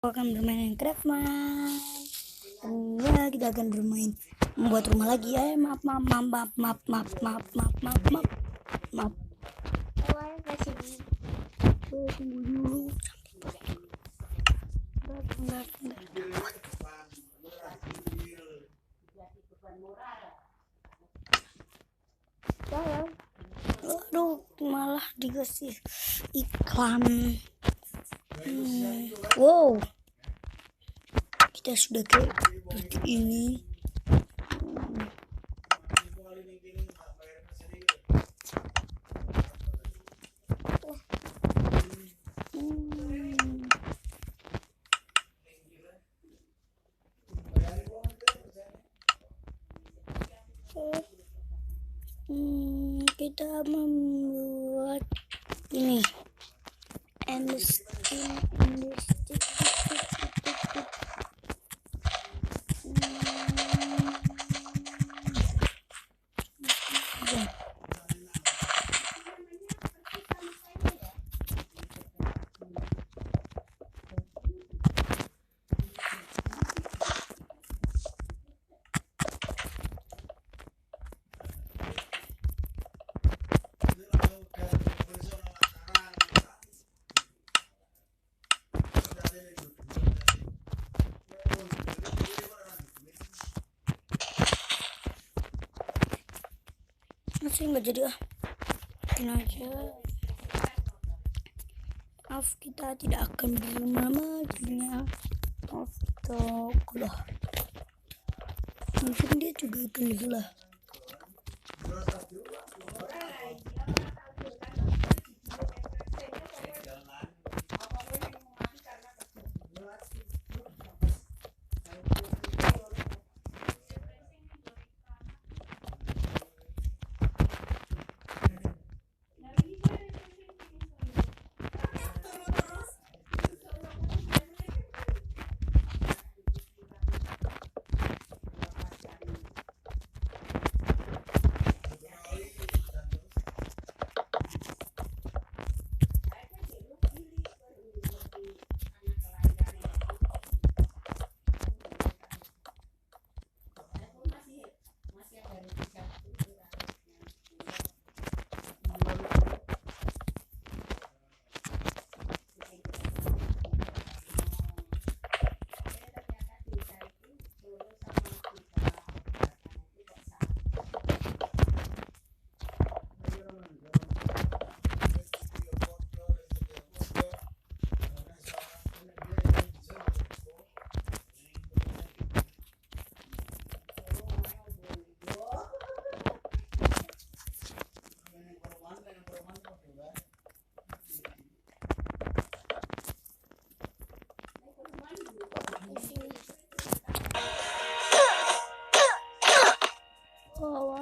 Akan bermain creftman. Ya, kita akan bermain membuat rumah lagi ya. Maaf. Tunggu dulu. Bentar. Aduh, malah dikasih iklan. Wow, kita sudah kayak seperti ini. Kita membuat ini masih nggak jadi ini aja. Maaf, kita tidak akan berlama-lama jadinya. Maaf, kita kalah. Mungkin dia juga kalah.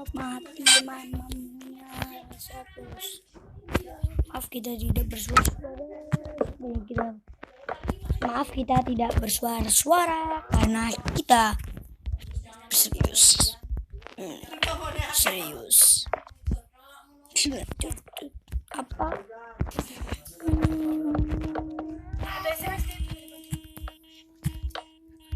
Mati mamanya 100. Maaf kita tidak bersuara karena kita serius. Apa?